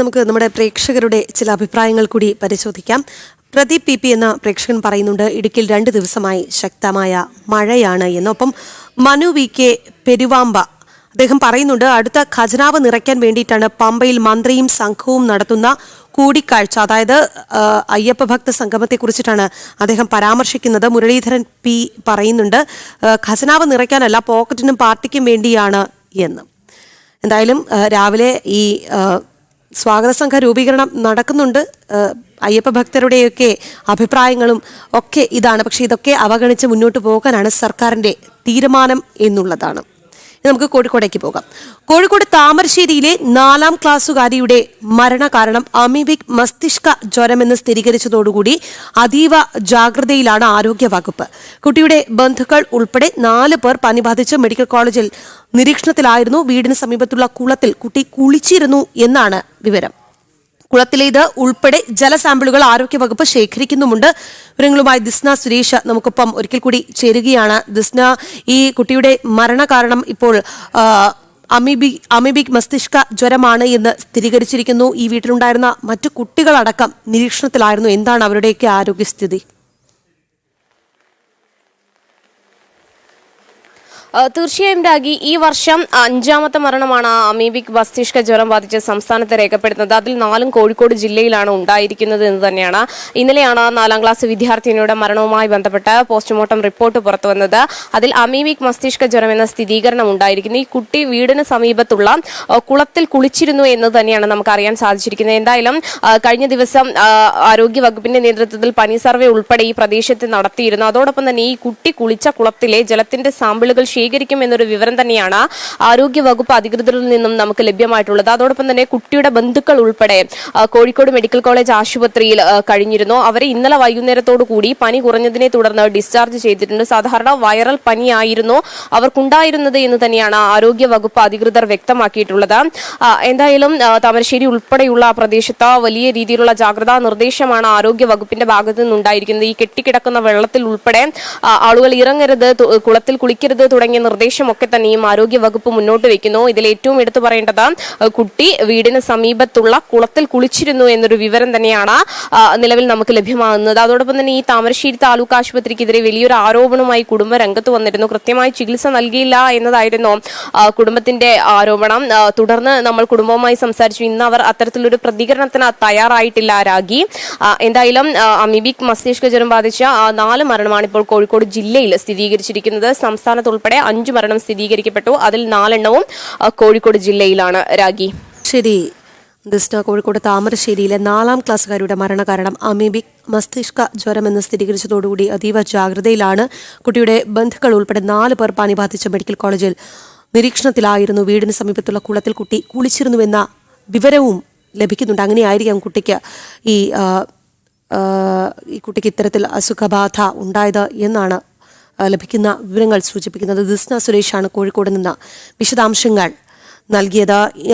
നമുക്ക് നമ്മുടെ പ്രേക്ഷകരുടെ ചില അഭിപ്രായങ്ങൾ കൂടി പരിശോധിക്കാം. പ്രദീപ് പി എന്ന പ്രേക്ഷകൻ പറയുന്നുണ്ട്, ഇടുക്കിയിൽ 2 ദിവസമായി ശക്തമായ മഴയാണ് എന്ന്. ഒപ്പം മനു വി കെ പെരുവാമ്പ അദ്ദേഹം പറയുന്നുണ്ട്, അടുത്ത ഖജനാവ് നിറയ്ക്കാൻ വേണ്ടിയിട്ടാണ് പമ്പയിൽ മന്ത്രിയും സംഘവും നടത്തുന്ന കൂടിക്കാഴ്ച. അതായത് അയ്യപ്പ ഭക്ത സംഗമത്തെ കുറിച്ചിട്ടാണ് അദ്ദേഹം പരാമർശിക്കുന്നത്. മുരളീധരൻ പി പറയുന്നുണ്ട്, ഖജനാവ് നിറയ്ക്കാനല്ല, പോക്കറ്റിനും പാർട്ടിക്കും വേണ്ടിയാണ് എന്ന്. എന്തായാലും രാവിലെ ഈ സ്വാഗത സംഘ രൂപീകരണം നടക്കുന്നുണ്ട്. അയ്യപ്പ ഭക്തരുടെയൊക്കെ അഭിപ്രായങ്ങളും ഒക്കെ ഇതാണ്. പക്ഷെ ഇതൊക്കെ അവഗണിച്ച് മുന്നോട്ട് പോകാനാണ് സർക്കാരിൻ്റെ തീരുമാനം എന്നുള്ളതാണ്. നമുക്ക് കോഴിക്കോടേക്ക് പോകാം. കോഴിക്കോട് താമരശ്ശേരിയിലെ 4ാം ക്ലാസ്സുകാരിയുടെ മരണകാരണം അമീബിക് മസ്തിഷ്ക ജ്വരമെന്ന് സ്ഥിരീകരിച്ചതോടുകൂടി അതീവ ജാഗ്രതയിലാണ് ആരോഗ്യവകുപ്പ്. കുട്ടിയുടെ ബന്ധുക്കൾ ഉൾപ്പെടെ 4 പേർ പനി ബാധിച്ച് മെഡിക്കൽ കോളേജിൽ നിരീക്ഷണത്തിലായിരുന്നു. വീടിന് സമീപത്തുള്ള കുളത്തിൽ കുട്ടി കുളിച്ചിരുന്നു എന്നാണ് വിവരം. കുളത്തിലേത് ഉൾപ്പെടെ ജലസാമ്പിളുകൾ ആരോഗ്യവകുപ്പ് ശേഖരിക്കുന്നുമുണ്ട്. വിവരങ്ങളുമായി ദിസ്ന സുരേഷ് നമുക്കൊപ്പം ഒരിക്കൽ കൂടി ചേരുകയാണ്. ദിസ്ന, ഈ കുട്ടിയുടെ മരണകാരണം ഇപ്പോൾ അമീബിക് മസ്തിഷ്ക ജ്വരമാണ് എന്ന് സ്ഥിരീകരിച്ചിരിക്കുന്നു. ഈ വീട്ടിലുണ്ടായിരുന്ന മറ്റു കുട്ടികളടക്കം നിരീക്ഷണത്തിലായിരുന്നു. എന്താണ് അവരുടെയൊക്കെ ആരോഗ്യസ്ഥിതി? തീർച്ചയായും രാഗി, ഈ വർഷം 5ാമത്തെ മരണമാണ് അമീബിക് മസ്തിഷ്ക ജ്വരം ബാധിച്ച് സംസ്ഥാനത്ത് രേഖപ്പെടുത്തുന്നത്. അതിൽ 4 കോഴിക്കോട് ജില്ലയിലാണ് ഉണ്ടായിരിക്കുന്നത് എന്ന് തന്നെയാണ്. ഇന്നലെയാണ് 4ാം ക്ലാസ് വിദ്യാർത്ഥിനിയുടെ മരണവുമായി ബന്ധപ്പെട്ട് പോസ്റ്റ്മോർട്ടം റിപ്പോർട്ട് പുറത്തുവന്നത്. അതിൽ അമീബിക് മസ്തിഷ്ക ജ്വരം എന്ന സ്ഥിരീകരണം ഉണ്ടായിരിക്കുന്നു. ഈ കുട്ടി വീടിന് സമീപത്തുള്ള കുളത്തിൽ കുളിച്ചിരുന്നു എന്ന് തന്നെയാണ് നമുക്ക് അറിയാൻ സാധിച്ചിരിക്കുന്നത്. എന്തായാലും കഴിഞ്ഞ ദിവസം ആരോഗ്യ വകുപ്പിന്റെ നേതൃത്വത്തിൽ പനി സർവേ ഉൾപ്പെടെ ഈ പ്രദേശത്ത് നടത്തിയിരുന്നു. അതോടൊപ്പം തന്നെ ഈ കുട്ടി കുളിച്ച കുളത്തിലെ ജലത്തിന്റെ സാമ്പിളുകൾ ശേഖരിക്കും എന്നൊരു വിവരം തന്നെയാണ് ആരോഗ്യ വകുപ്പ് അധികൃതരിൽ നിന്നും നമുക്ക് ലഭ്യമായിട്ടുള്ളത്. അതോടൊപ്പം തന്നെ കുട്ടിയുടെ ബന്ധുക്കൾ ഉൾപ്പെടെ കോഴിക്കോട് മെഡിക്കൽ കോളേജ് ആശുപത്രിയിൽ കഴിഞ്ഞിരുന്നു. അവരെ ഇന്നലെ വൈകുന്നേരത്തോടു കൂടി പനി കുറഞ്ഞതിനെ തുടർന്ന് ഡിസ്ചാർജ് ചെയ്തിട്ടുണ്ട്. സാധാരണ വൈറൽ പനിയായിരുന്നു അവർക്കുണ്ടായിരുന്നത് എന്ന് തന്നെയാണ് ആരോഗ്യ വകുപ്പ് അധികൃതർ വ്യക്തമാക്കിയിട്ടുള്ളത്. എന്തായാലും താമരശ്ശേരി ഉൾപ്പെടെയുള്ള പ്രദേശത്ത് വലിയ രീതിയിലുള്ള ജാഗ്രതാ നിർദ്ദേശമാണ് ആരോഗ്യ വകുപ്പിന്റെ ഭാഗത്തു നിന്നുണ്ടായിരിക്കുന്നത്. ഈ കെട്ടിക്കിടക്കുന്ന വെള്ളത്തിൽ ഉൾപ്പെടെ ആളുകൾ ഇറങ്ങരുത്, കുളത്തിൽ കുളിക്കരുത് തുടങ്ങിയ നിർദ്ദേശമൊക്കെ തന്നെയും ആരോഗ്യ വകുപ്പ് മുന്നോട്ട് വെക്കുന്നു. ഇതിൽ ഏറ്റവും എടുത്തു പറയേണ്ടത് കുട്ടി വീടിന് സമീപത്തുള്ള കുളത്തിൽ കുളിച്ചിരുന്നു എന്നൊരു വിവരം തന്നെയാണ് നിലവിൽ നമുക്ക് ലഭ്യമാകുന്നത്. അതോടൊപ്പം തന്നെ ഈ താമരശ്ശേരി താലൂക്ക് ആശുപത്രിക്കെതിരെ വലിയൊരു ആരോപണവുമായി കുടുംബം രംഗത്ത് വന്നിരുന്നു. കൃത്യമായി ചികിത്സ നൽകിയില്ല എന്നതായിരുന്നു കുടുംബത്തിന്റെ ആരോപണം. തുടർന്ന് നമ്മൾ കുടുംബവുമായി സംസാരിച്ചു. ഇന്ന് അവർ അത്തരത്തിലൊരു പ്രതികരണത്തിന് തയ്യാറായിട്ടില്ല രാഗി. എന്തായാലും അമീബിക് മസ്തിഷ്ക ജ്വരം ബാധിച്ച 4 മരണമാണ് ഇപ്പോൾ കോഴിക്കോട് ജില്ലയിൽ സ്ഥിരീകരിച്ചിരിക്കുന്നത്. സംസ്ഥാനത്ത് ഉൾപ്പെടെ 5 മരണം സ്ഥിരീകരിക്കപ്പെട്ടു. അതിൽ 4 എണ്ണവും കോഴിക്കോട് ജില്ലയിലാണ് രാഗി. ശരി ദിസ്ന, കോഴിക്കോട് താമരശ്ശേരിയിലെ 4ാം ക്ലാസ്സുകാരുടെ മരണകാരണം അമീബിക് മസ്തിഷ്ക ജ്വരമെന്ന് സ്ഥിരീകരിച്ചതോടുകൂടി അതീവ ജാഗ്രതയിലാണ്. കുട്ടിയുടെ ബന്ധുക്കൾ ഉൾപ്പെടെ 4 പേർ പനി ബാധിച്ച് മെഡിക്കൽ കോളേജിൽ നിരീക്ഷണത്തിലായിരുന്നു. വീടിന് സമീപത്തുള്ള കുളത്തിൽ കുട്ടി കുളിച്ചിരുന്നുവെന്ന വിവരവും ലഭിക്കുന്നുണ്ട്. അങ്ങനെയായിരിക്കാം ഈ കുട്ടിക്ക് ഇത്തരത്തിൽ അസുഖബാധ ഉണ്ടായത് എന്നാണ് ലഭിക്കുന്ന വിവരങ്ങൾ സൂചിപ്പിക്കുന്നത്. ദിസ്ന സുരേഷാണ് കോഴിക്കോട് നിന്ന് വിശദാംശങ്ങൾ നൽകിയത്.